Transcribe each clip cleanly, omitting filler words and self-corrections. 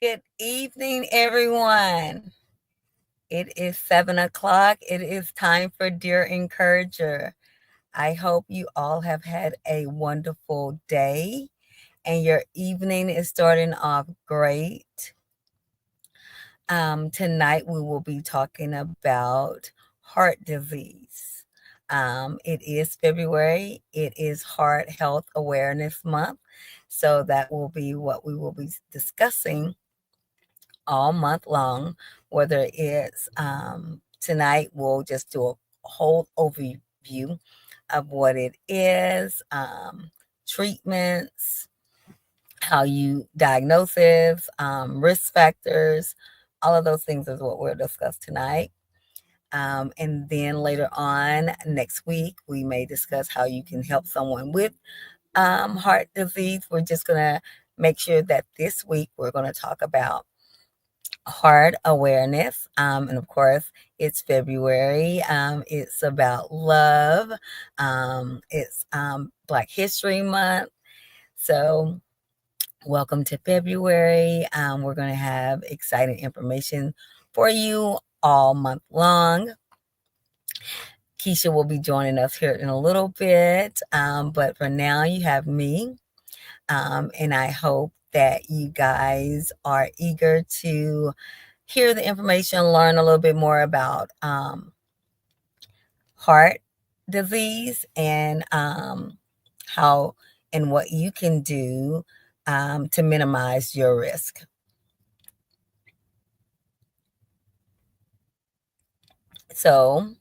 Good evening, everyone. It is 7 o'clock. It is time for Dear Encourager. I hope you all have had a wonderful day and your evening is starting off great. Tonight we will be talking about heart disease. It is February. It is Heart Health Awareness Month. So that will be what we will be discussing all month long, whether it's tonight, we'll just do a whole overview of what it is, treatments, how you diagnose it, risk factors, all of those things is what we'll discuss tonight. And then later on next week, we may discuss how you can help someone with heart disease. We're just going to make sure that this week we're going to talk about heart awareness. And of course, it's February. It's about love. It's Black History Month. So, welcome to February. We're going to have exciting information for you all month long. Keisha will be joining us here in a little bit. But for now, you have me. And I hope that you guys are eager to hear the information, learn a little bit more about heart disease and how and what you can do to minimize your risk. So,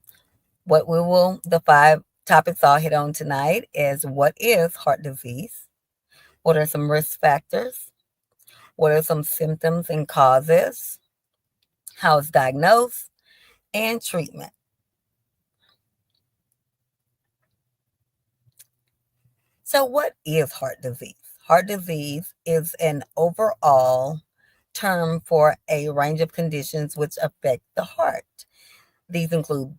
the 5 topics I'll hit on tonight is what is heart disease? What are some risk factors? What are some symptoms and causes? How it's diagnosed and treatment. So, what is heart disease? Heart disease is an overall term for a range of conditions which affect the heart. These include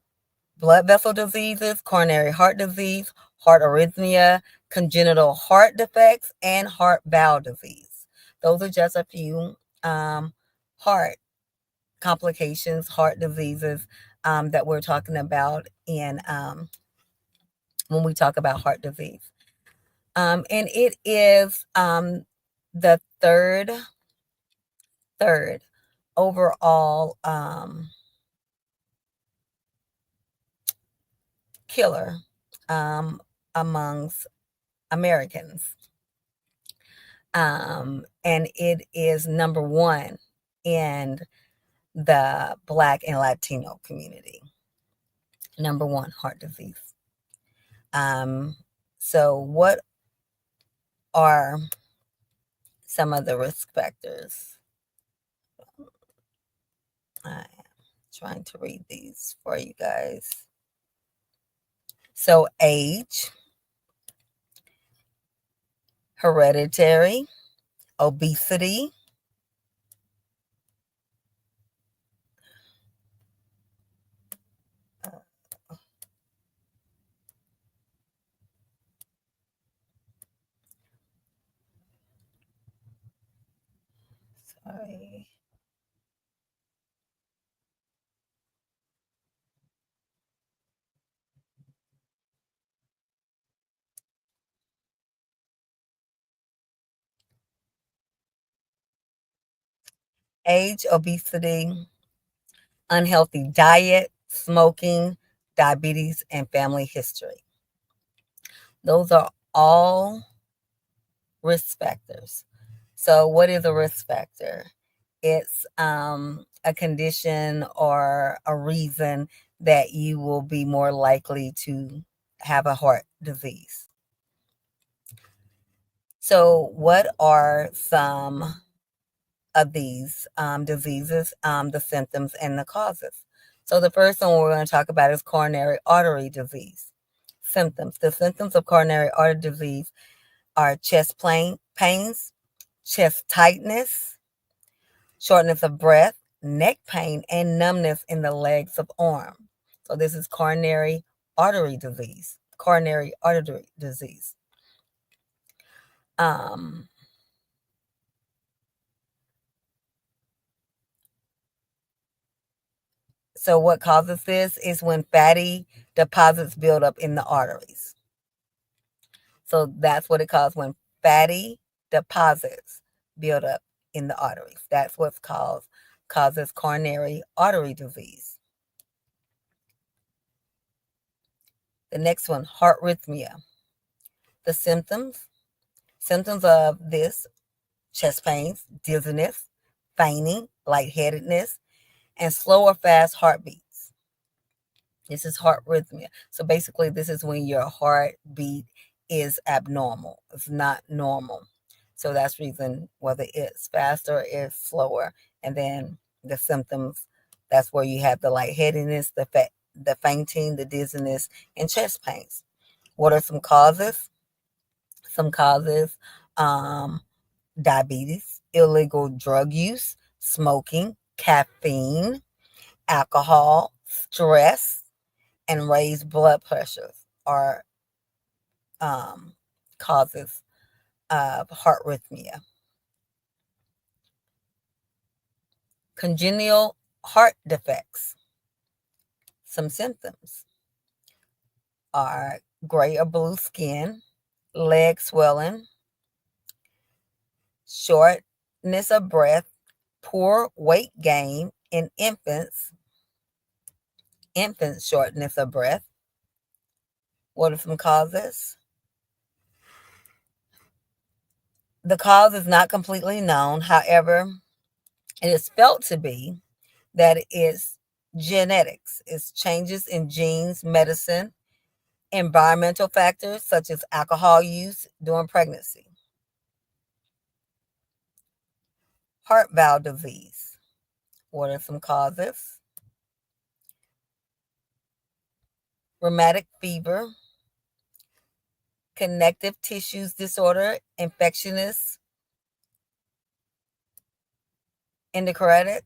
blood vessel diseases, coronary heart disease, heart arrhythmia, congenital heart defects, and heart valve disease. Those are just a few heart complications, heart diseases that we're talking about in when we talk about heart disease. And it is the third overall killer amongst Americans. And it is number one in the Black and Latino community. Number one, heart disease. So, what are some of the risk factors? I'm trying to read these for you guys. So, age, hereditary, obesity, sorry. Age, obesity, unhealthy diet, smoking, diabetes, and family history. Those are all risk factors. So, what is a risk factor? It's a condition or a reason that you will be more likely to have a heart disease. So, what are some of these diseases, the symptoms, and the causes? So, the first one we're going to talk about is coronary artery disease. Symptoms. The symptoms of coronary artery disease are chest pains, chest tightness, shortness of breath, neck pain, and numbness in the legs of arm. So this is coronary artery disease. Coronary artery disease. Um, So what causes this is when fatty deposits build up in the arteries. So that's what it causes when fatty deposits build up in the arteries. That's what's causes coronary artery disease. The next one, heart rhythmia. The symptoms of this: chest pains, dizziness, fainting, lightheadedness, and slow or fast heartbeats. This is heart rhythmia. So basically, this is when your heartbeat is abnormal. It's not normal. So that's reason whether it's faster or it's slower. And then the symptoms, that's where you have the lightheadedness, the fainting, the dizziness, and chest pains. What are some causes? Some causes: um, diabetes, illegal drug use, smoking, caffeine, alcohol, stress, and raised blood pressures are causes of heart rhythmia. Congenital heart defects. Some symptoms are gray or blue skin, leg swelling, shortness of breath, poor weight gain in infants shortness of breath. What are some causes? The cause is not completely known. However, it is felt to be that it's genetics, it's changes in genes, medicine, environmental factors such as alcohol use during pregnancy. Heart valve disease. What are some causes? Rheumatic fever, connective tissues disorder, infectious enteritis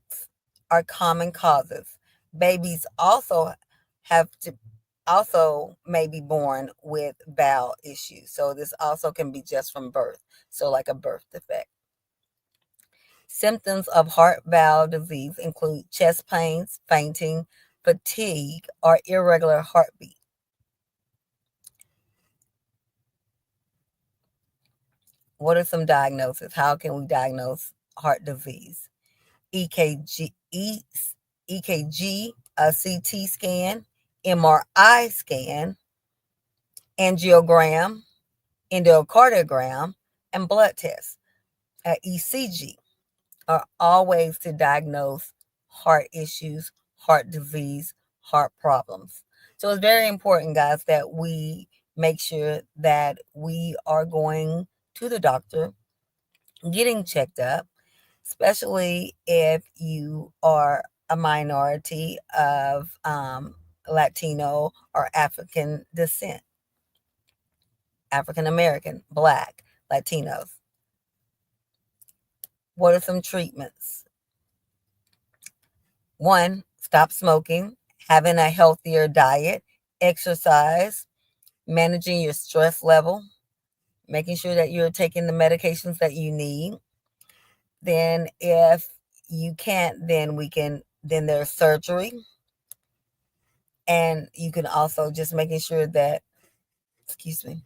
are common causes. Babies have to also may be born with bowel issues. So this also can be just from birth. So like a birth defect. Symptoms of heart valve disease include chest pains, fainting, fatigue, or irregular heartbeat. What are some diagnoses? How can we diagnose heart disease? EKG, EKG, a CT scan, MRI scan, angiogram, endocardiogram, and blood tests. ECG are all ways to diagnose heart issues, heart disease, heart problems. So it's very important, guys, that we make sure that we are going to the doctor, getting checked up, especially if you are a minority of Latino or African descent, African American, Black, Latinos. What are some treatments? One, stop smoking, having a healthier diet, exercise, managing your stress level, making sure that you're taking the medications that you need. Then if you can't, then there's surgery. And you can also just making sure that, excuse me,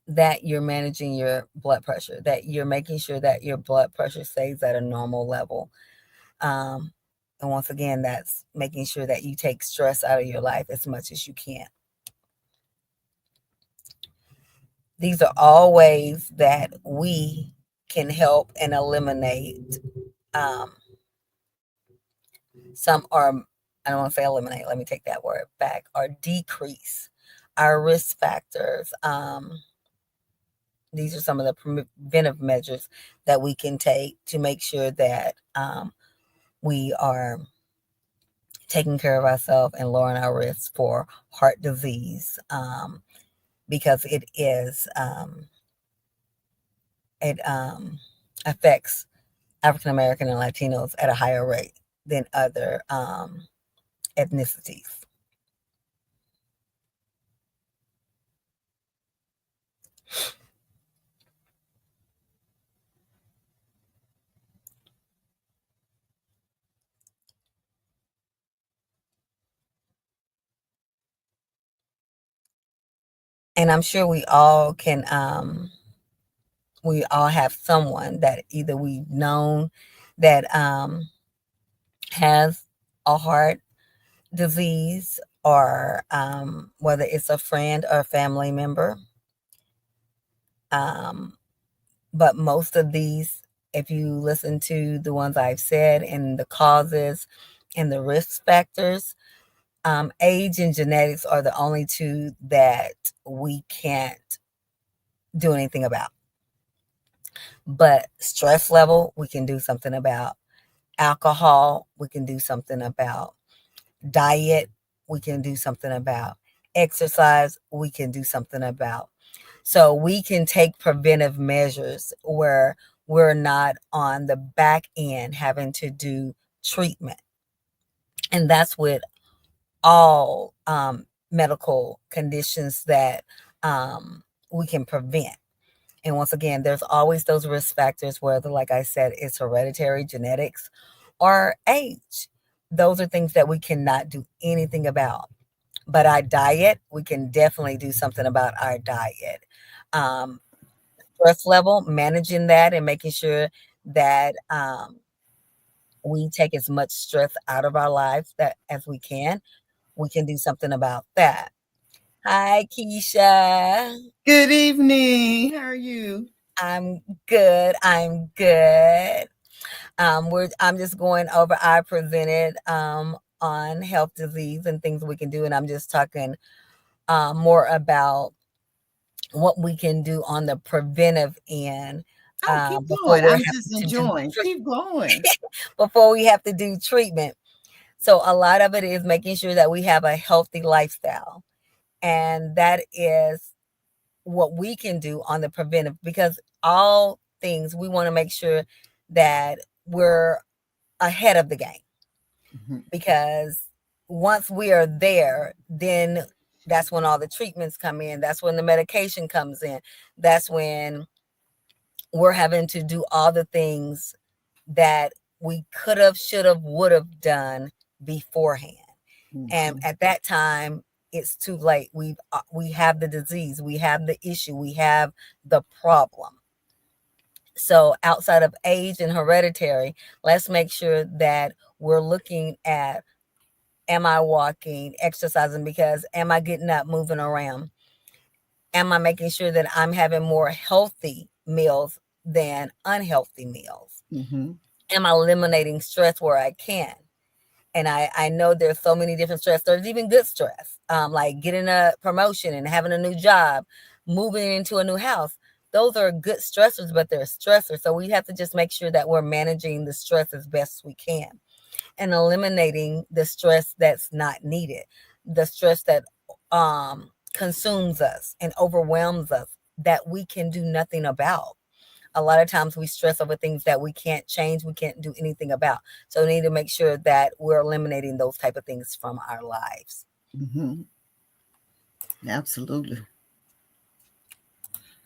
that you're managing your blood pressure, that you're making sure that your blood pressure stays at a normal level. Um, and once again, that's making sure that you take stress out of your life as much as you can. These are all ways that we can help and eliminate um, some are, I don't want to say eliminate, let me take that word back, or decrease our risk factors. These are some of the preventive measures that we can take to make sure that we are taking care of ourselves and lowering our risk for heart disease, because it affects African American and Latinos at a higher rate than other ethnicities. And I'm sure we all have someone that either we've known that has a heart disease, or whether it's a friend or a family member. Um, but most of these, if you listen to the ones I've said and the causes and the risk factors, age and genetics are the only two that we can't do anything about. But stress level, we can do something about. Alcohol, we can do something about. Diet, we can do something about. Exercise, we can do something about. So we can take preventive measures where we're not on the back end having to do treatment. And that's with all medical conditions that we can prevent. And once again, there's always those risk factors, whether, like I said, it's hereditary, genetics, or age. Those are things that we cannot do anything about. But our diet, we can definitely do something about our diet. Um, Stress level, managing that and making sure that we take as much stress out of our lives that as we can do something about that. Hi, Keisha. Good evening. How are you? I'm good. I'm good. I'm just going over I presented on health disease and things we can do, and I'm just talking more about what we can do on the preventive end Oh, keep before going. we're I'm having just to do enjoying. Keep going. before we have to do treatment. So a lot of it is making sure that we have a healthy lifestyle, and that is what we can do on the preventive, because all things we want to make sure that we're ahead of the game, Mhm. because once we are there, then that's when all the treatments come in, that's when the medication comes in, that's when we're having to do all the things that we could have, should have, would have done beforehand. And Mhm. at that time, it's too late. We have the disease, we have the issue, we have the problem. So outside of age and hereditary, let's make sure that we're looking at, am I walking, exercising, because am I getting up, moving around? Am I making sure that I'm having more healthy meals than unhealthy meals? Mhm. Am I eliminating stress where I can? And I know there's so many different stress. There's even good stress, like getting a promotion and having a new job, moving into a new house. Those are good stressors, but they're stressors. So we have to just make sure that we're managing the stress as best we can and eliminating the stress that's not needed, the stress that consumes us and overwhelms us, that we can do nothing about. A lot of times we stress over things that we can't change, we can't do anything about. So we need to make sure that we're eliminating those type of things from our lives. Mhm. Absolutely.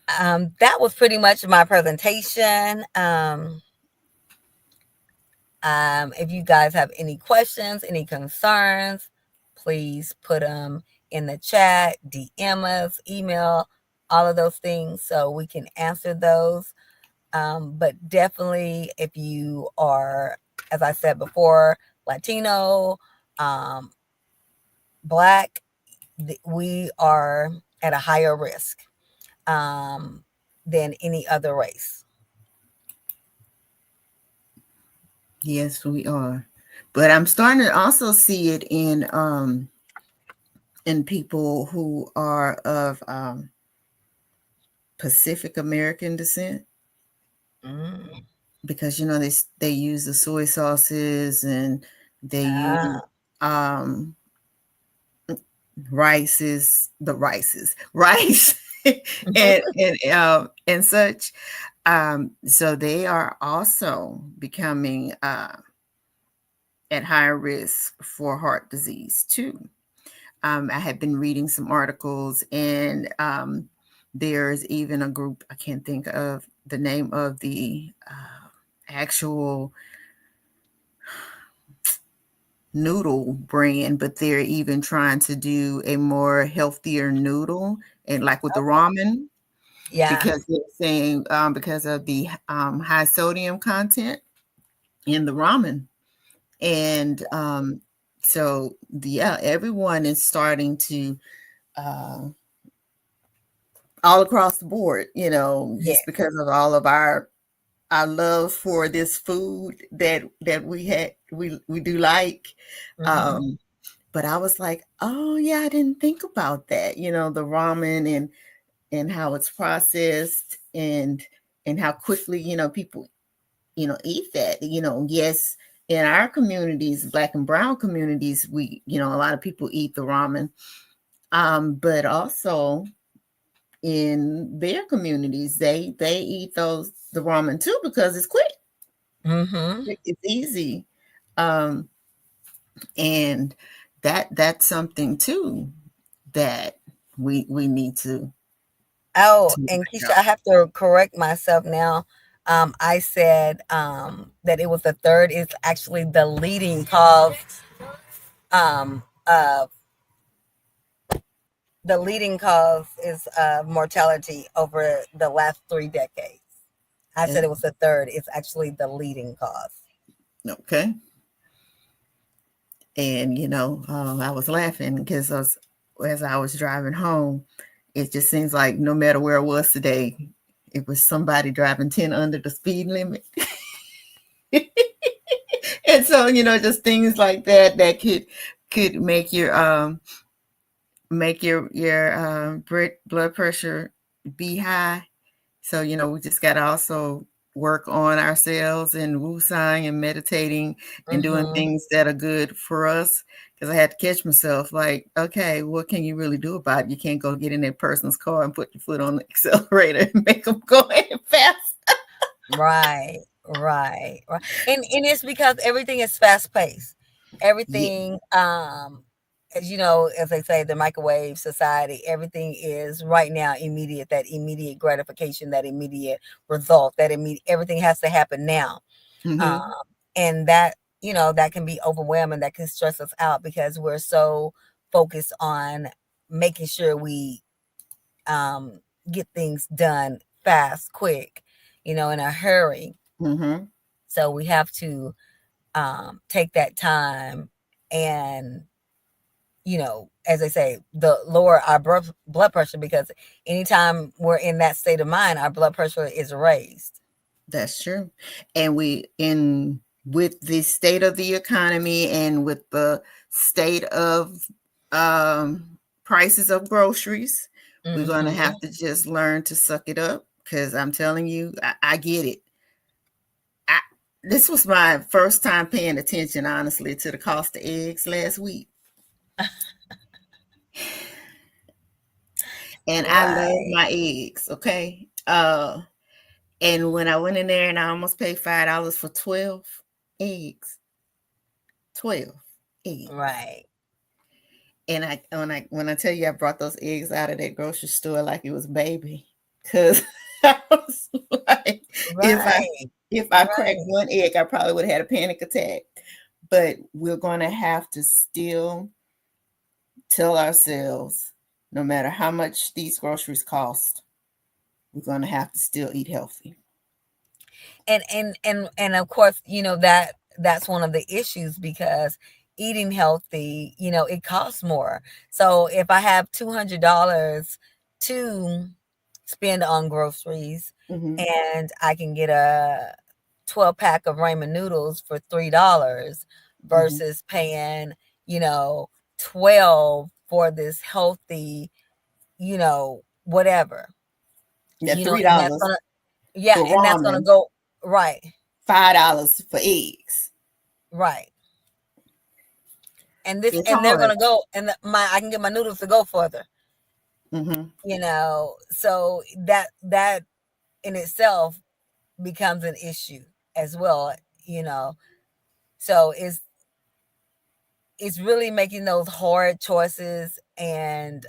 That was pretty much my presentation. If you guys have any questions, any concerns, please put them in the chat, DM us, email, all of those things so we can answer those. But definitely, if you are, as I said before, Latino, um, Black, we are at a higher risk um, than any other race. Yes, we are. But I'm starting to also see it in people who are of Pacific American descent, Mm. because they use the soy sauces, and they use Ah. um rice and such. So they are also becoming at higher risk for heart disease too. I have been reading some articles, and there's even a group, I can't think of the name of the actual noodle brand, but they're even trying to do a more healthier noodle, and like with the Okay. ramen, Yeah. because they're saying because of the high sodium content in the ramen. And so yeah, everyone is starting to uh, all across the board, just Yes. because of all of our love for this food that we do like. Mm-hmm. But I was like, oh yeah, I didn't think about that. The ramen and how it's processed and how quickly people eat that. Yes, in our communities, black and brown communities, we a lot of people eat the ramen, but also in their communities, they eat the ramen too because it's quick, Mm-hmm. it's easy, um, and that's something too that we need Oh, to and watch Keisha, out. I have to correct myself now. I said that it was the third. It's actually the leading cause of the leading cause is mortality over the last 3 decades. I said Eh, it was the third. It's actually the leading cause. okay. And I was laughing because as I was driving home, it just seems like no matter where I was today, it was somebody driving 10 under the speed limit. And so, just things like that could make your blood pressure be high. So, we just got to also work on ourselves and woosang and meditating and doing Mm-hmm. things that are good for us. Because I had to catch myself like, okay, what can you really do about it? You can't go get in that person's car and put your foot on the accelerator and make them go ahead fast. Right, right. And it's because everything is fast paced. Yeah. Everything, as you know, as they say, the microwave society, everything is right now immediate, that immediate gratification, that immediate result, that immediate everything has to happen now. Um, Mm-hmm. and that, that can be overwhelming, that can stress us out because we're so focused on making sure we um get things done fast, quick, in a hurry. Mm-hmm. So we have to take that time and, as I say, the lower our blood pressure, because anytime we're in that state of mind, our blood pressure is raised. That's true. And with the state of the economy and with the state of prices of groceries, we're going to Hmm. have to just learn to suck it up because I'm telling you, I get it. I, this was my first time paying attention, honestly, to the cost of eggs last week. And I love Right, my eggs, okay? And when I went in there and I almost paid $5 for 12 eggs, 12 eggs. right, And when I tell you I brought those eggs out of that grocery store like it was baby, because I was like, if I right, if I cracked right. one egg, I probably would have had a panic attack. But we're gonna have to still tell ourselves, no matter how much these groceries cost, we're gonna have to still eat healthy. And of course, that's one of the issues, because eating healthy, it costs more. So if I have $200 to spend on groceries, Hmm. and I can get a 12 pack of ramen noodles for $3 Hmm. versus paying, you know 12 for this healthy, whatever, Yeah, three and that's dollars gonna, yeah, for and that's gonna ramen, go right. $5 for eggs. Right. It's And they're hard. gonna go, and my I can get my noodles to go further. Hmm. So that in itself becomes an issue as well. You know, so it's really making those hard choices, and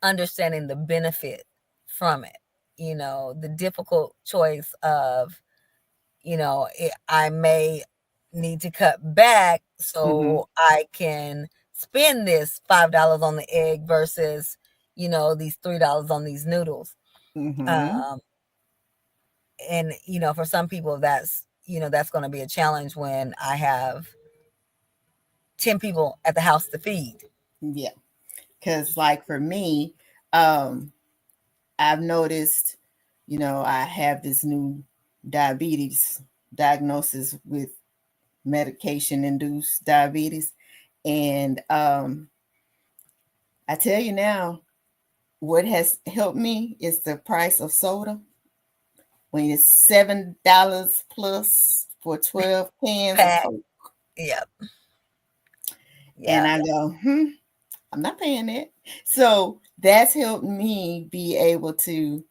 understanding the benefit from it. The difficult choice of, I may need to cut back Hmm. so I can spend this $5 on the egg versus, these $3 on these noodles. Mm-hmm. Um, and for some people that's going to be a challenge when I have 10 people at the house to feed. Yeah. Because, like, for me, um, I've noticed, I have this new diabetes diagnosis with medication induced diabetes. And I tell you now, what has helped me is the price of soda. When it's $7 plus for 12 cans of Pack. Coke. Yep. And Yep. I go, I'm not paying that. So that's helped me be able to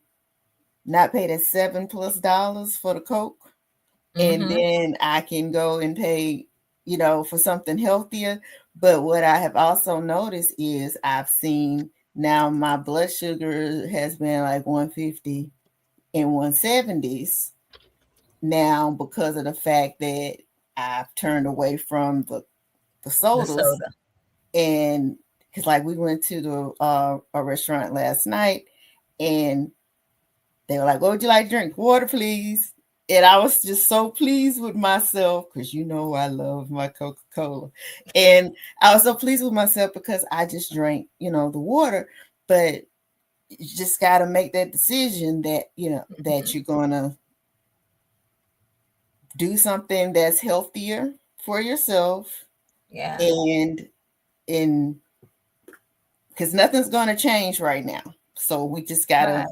not pay that $7+ for the Coke. And Mm-hmm. then I can go and pay, for something healthier. But what I have also noticed is I've seen now my blood sugar has been like 150 and 170s now because of the fact that I've turned away from the The sodas. soda. And because, like, we went to a restaurant last night and they were like, "What would you like to drink? Water, please." And I was just so pleased with myself because I love my Coca-Cola. And I was so pleased with myself because I just drank, the water. But you just got to make that decision that, that you're going to do something that's healthier for yourself. Yeah. And in because nothing's going to change right now. So we just got to Right.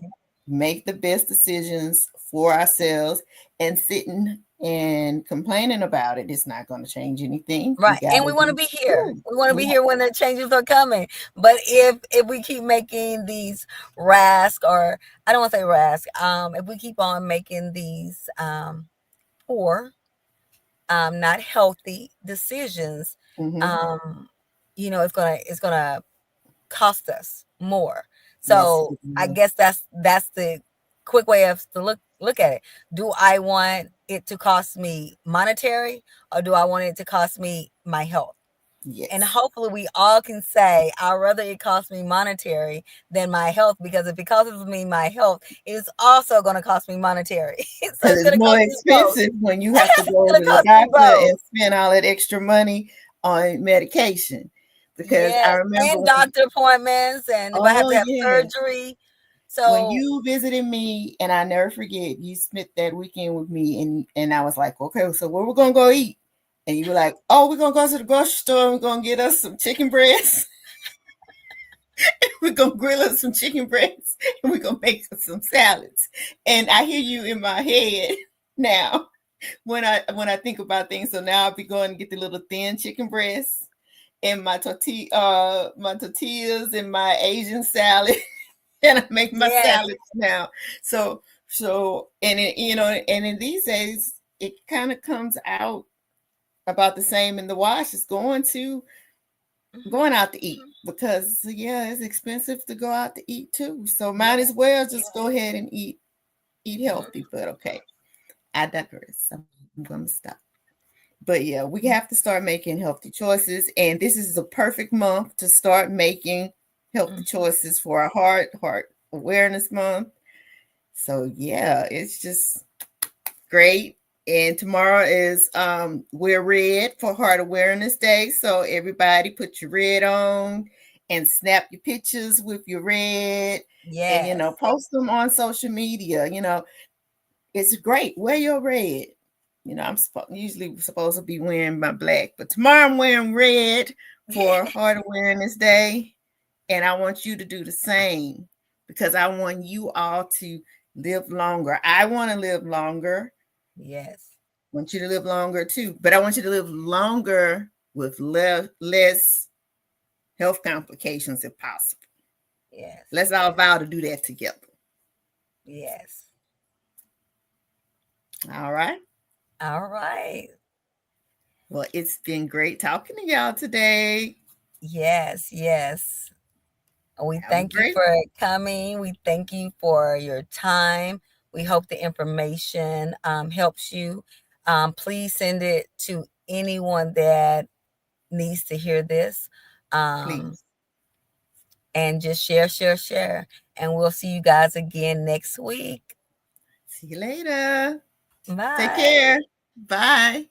make the best decisions for ourselves, and sitting and complaining about it is not going to change anything. We Right. got And to we want to do be here. good. We want to be Yeah. here when the changes are coming. But if we keep making these rask, or I don't want to say rask, if we keep on making these poor, not healthy decisions, Mm-hmm. um, it's gonna cost us more. Yes. So I guess that's the quick way of to look at it. Do I want it to cost me monetary, or do I want it to cost me my health? And Yes. hopefully we all can say I'd rather it cost me monetary than my health, because if it costs me my health, it's also going to cost me monetary. So Because it's it's going to more cost me both. expensive when you have to It's go going to to the cost me doctor both. and spend all that extra money on medication. Because I Yes, remember and doctor appointments, and if I have oh to have yes, surgery. when So you visited me, and I never forget, you spent that weekend with me, and I was like, okay, so where we're gonna go eat? And you were like, oh, we're gonna go to the grocery store and we're gonna get us some chicken breasts. We're gonna grill us some chicken breasts and we're gonna make us some salads. And I hear you in my head now when I think about things. So now I'll be going to get the little thin chicken breasts and my tortillas and my Asian salad. And I make my yes, salads now. So and and in these days it kind of comes out about the same in the wash. It's going out to eat because yeah, it's expensive to go out to eat too. So might yeah, as well just go ahead and eat mhm, healthy. But okay, I digress. I'm gonna stop. But yeah, we have to start making healthy choices, and this is the perfect month to start making healthy mhm. choices for our heart awareness month. So yeah, it's just great. And tomorrow is we're red for Heart Awareness Day. So everybody put your red on and snap your pictures with your red and Yes, post them on social media. It's great. Wear your red. I'm usually supposed to be wearing my black, but tomorrow I'm wearing red for Heart Awareness Day. And I want you to do the same because I want you all to live longer. I want to live longer. yes, I want you to live longer too, but I want you to live longer with less health complications if possible. yes, Let's all vow to do that together. yes. All right. All right. Well, it's been great talking to y'all today. Yes, yes. We Have a thank you great for coming. We thank you for your time. We hope the information helps you. Please send it to anyone that needs to hear this. Please. And just share. And we'll see you guys again next week. See you later. Take Bye. care. Bye.